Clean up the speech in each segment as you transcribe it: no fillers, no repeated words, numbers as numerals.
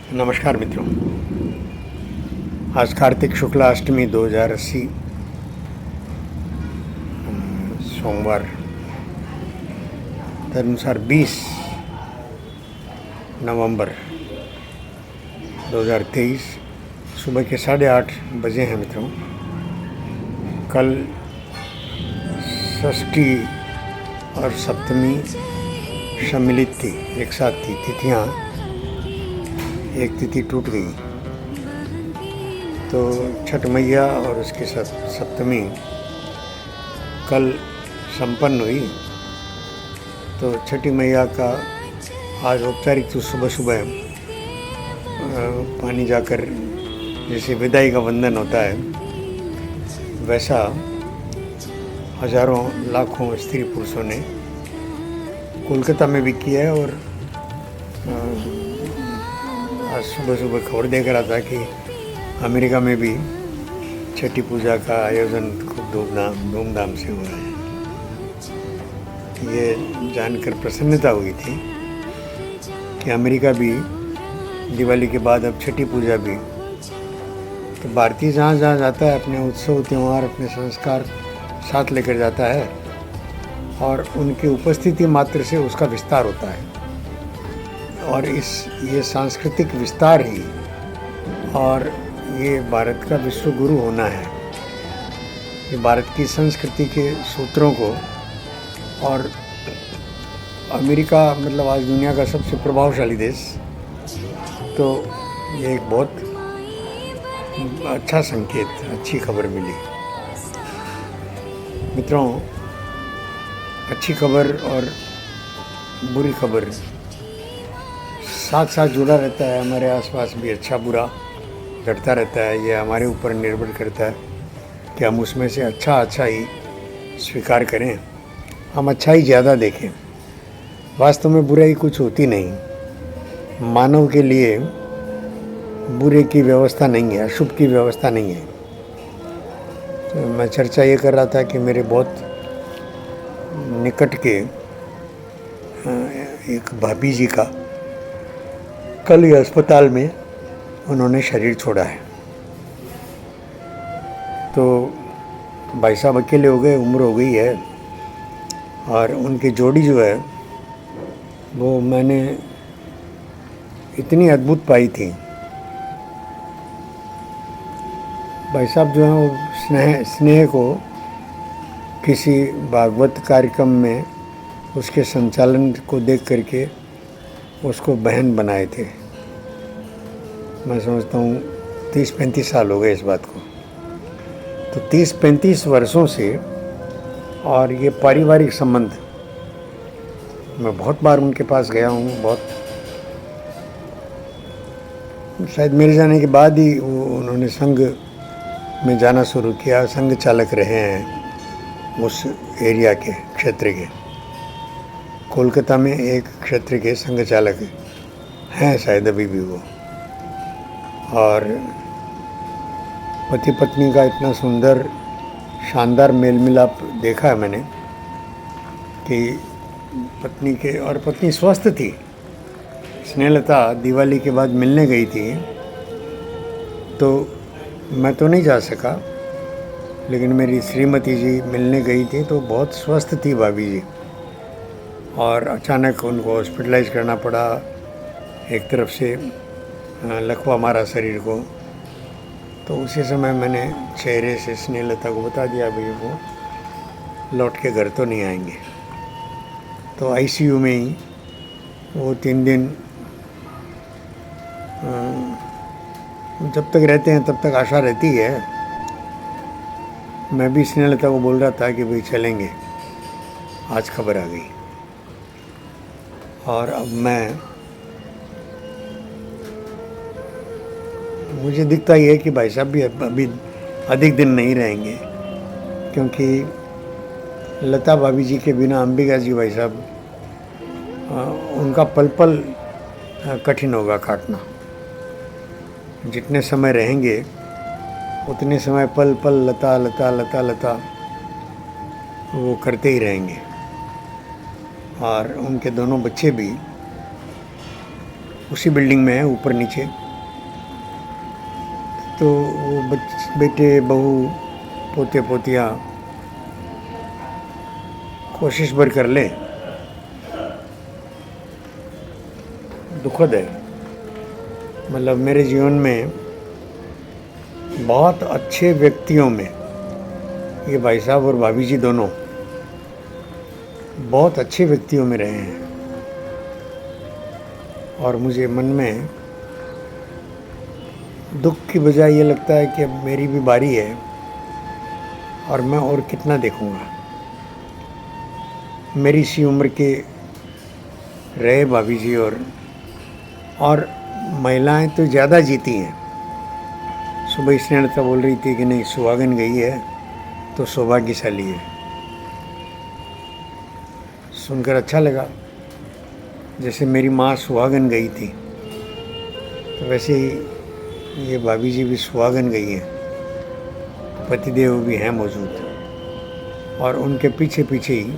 नमस्कार मित्रों। आज कार्तिक शुक्ला अष्टमी 2080 सोमवार तदनुसार 20 नवंबर 2023 सुबह के 8:30 बजे हैं मित्रों। कल षष्ठी और सप्तमी सम्मिलित थी, एक साथ थी तिथियाँ। एक तिथि टूट गई तो छठ मैया और उसके सप्तमी कल संपन्न हुई। तो छठी मैया का आज औपचारिक तो सुबह सुबह पानी जाकर जैसे विदाई का वंदन होता है वैसा हजारों लाखों स्त्री पुरुषों ने कोलकाता में भी किया है। और आज सुबह सुबह खबर देख रहा था कि अमेरिका में भी छठी पूजा का आयोजन खूब धूमधाम से हुआ है। ये जानकर प्रसन्नता हुई थी कि अमेरिका भी दिवाली के बाद अब छठी पूजा भी, तो भारतीय जहाँ जहाँ जाता है अपने उत्सव त्यौहार अपने संस्कार साथ लेकर जाता है और उनकी उपस्थिति मात्र से उसका विस्तार होता है। और ये सांस्कृतिक विस्तार ही और ये भारत का विश्व गुरु होना है। ये भारत की संस्कृति के सूत्रों को, और अमेरिका मतलब आज दुनिया का सबसे प्रभावशाली देश, तो ये एक बहुत अच्छा संकेत, अच्छी खबर मिली मित्रों। अच्छी खबर और बुरी खबर साथ साथ जुड़ा रहता है। हमारे आसपास भी अच्छा बुरा घटता रहता है। ये हमारे ऊपर निर्भर करता है कि हम उसमें से अच्छा ही स्वीकार करें, हम अच्छा ही ज़्यादा देखें। वास्तव में बुराई कुछ होती नहीं। मानव के लिए बुरे की व्यवस्था नहीं है, अशुभ की व्यवस्था नहीं है। तो मैं चर्चा ये कर रहा था कि मेरे बहुत निकट के एक भाभी जी का कल ही अस्पताल में उन्होंने शरीर छोड़ा है। तो भाई साहब अकेले हो गए, उम्र हो गई है, और उनकी जोड़ी जो है वो मैंने इतनी अद्भुत पाई थी। भाई साहब जो हैं वो स्नेह को किसी भागवत कार्यक्रम में उसके संचालन को देख करके उसको बहन बनाए थे। मैं समझता हूँ 30-35 साल हो गए इस बात को। तो 30-35 वर्षों से, और ये पारिवारिक संबंध, मैं बहुत बार उनके पास गया हूँ। बहुत शायद मेरे जाने के बाद ही उन्होंने संघ में जाना शुरू किया। संघ चालक रहे हैं उस एरिया के, क्षेत्र के। कोलकाता में एक क्षेत्र के संघ चालक हैं शायद अभी भी वो। और पति पत्नी का इतना सुंदर शानदार मेल मिलाप देखा है मैंने कि पत्नी स्वस्थ थी। स्नेहलता दिवाली के बाद मिलने गई थी, तो मैं तो नहीं जा सका, लेकिन मेरी श्रीमती जी मिलने गई थी। तो बहुत स्वस्थ थी भाभी जी, और अचानक उनको हॉस्पिटलाइज करना पड़ा। एक तरफ से लकवा मारा शरीर को। तो उसी समय मैंने चेहरे से स्नेहलता को बता दिया, भाई वो लौट के घर तो नहीं आएंगे। तो आईसीयू में ही वो 3 दिन जब तक रहते हैं तब तक आशा रहती है। मैं भी स्नेहलता को बोल रहा था कि भाई चलेंगे, आज खबर आ गई। और अब मुझे दिखता ही है कि भाई साहब भी अभी अधिक दिन नहीं रहेंगे, क्योंकि लता भाभी जी के बिना अंबिका जी भाई साहब, उनका पल पल कठिन होगा काटना। जितने समय रहेंगे उतने समय पल पल लता लता लता लता वो करते ही रहेंगे। और उनके दोनों बच्चे भी उसी बिल्डिंग में है, ऊपर नीचे। तो वो बेटे बहू पोते पोतियाँ कोशिश भर कर ले। दुखद है। मतलब मेरे जीवन में बहुत अच्छे व्यक्तियों में ये भाई साहब और भाभी जी दोनों बहुत अच्छे व्यक्तियों में रहे हैं, और मुझे मन में दुख की बजाय ये लगता है कि अब मेरी भी बारी है और मैं और कितना देखूंगा। मेरी सी उम्र के रहे भाभी जी, और महिलाएं तो ज़्यादा जीती हैं। सुबह स्नेहलता बोल रही थी कि नहीं, सुहागन गई है तो सौभाग्यशाली है। सुनकर अच्छा लगा। जैसे मेरी माँ सुहागन गई थी, तो वैसे ही ये भाभी जी भी सुहागन गई हैं। पतिदेव भी हैं मौजूद, और उनके पीछे पीछे ही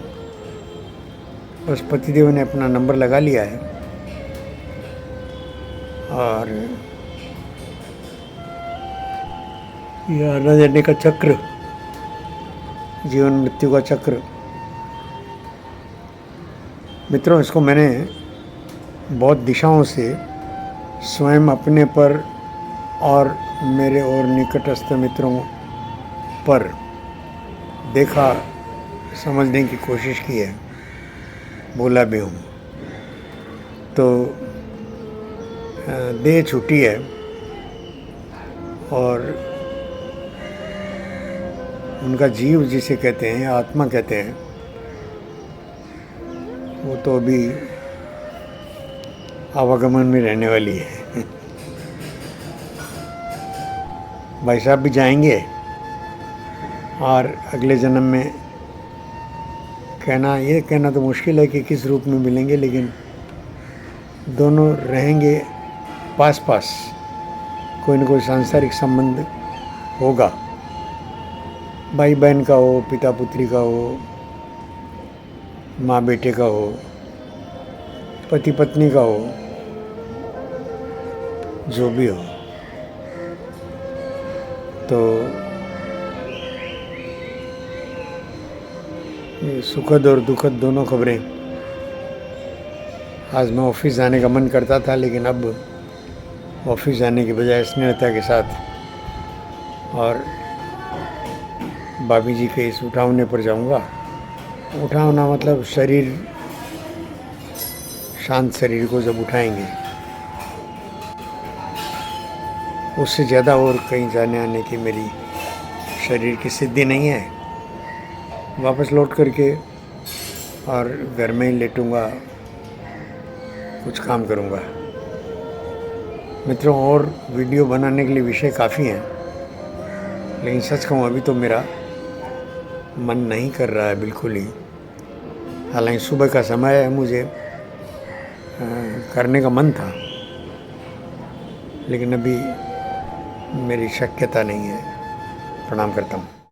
बस पतिदेव ने अपना नंबर लगा लिया है, और यह आने जाने का चक्र, जीवन मृत्यु का चक्र। मित्रों, इसको मैंने बहुत दिशाओं से स्वयं अपने पर और मेरे और निकटस्थ मित्रों पर देखा, समझने की कोशिश की है, बोला भी हूँ। तो देह छूटी है, और उनका जीव जिसे कहते हैं, आत्मा कहते हैं, वो तो अभी आवागमन में रहने वाली है। भाई साहब भी जाएंगे, और अगले जन्म में कहना तो मुश्किल है कि किस रूप में मिलेंगे, लेकिन दोनों रहेंगे पास पास। कोई न कोई सांसारिक संबंध होगा, भाई बहन का हो, पिता पुत्री का हो, माँ बेटे का हो, पति पत्नी का हो, जो भी हो। तो ये सुखद और दुखद दोनों खबरें। आज मैं ऑफिस जाने का मन करता था, लेकिन अब ऑफिस जाने के बजाय स्नेहलता के साथ और भाभी जी के इस उठावने पर जाऊंगा। उठावना मतलब शरीर, शांत शरीर को जब उठाएंगे, उससे ज़्यादा और कहीं जाने आने की मेरी शरीर की सिद्धि नहीं है। वापस लौट करके और घर में ही लेटूंगा, कुछ काम करूंगा। मित्रों, और वीडियो बनाने के लिए विषय काफ़ी हैं, लेकिन सच कहूँ अभी तो मेरा मन नहीं कर रहा है बिल्कुल ही। हालांकि सुबह का समय है, मुझे करने का मन था, लेकिन अभी मेरी शक्यता नहीं है। प्रणाम करता हूँ।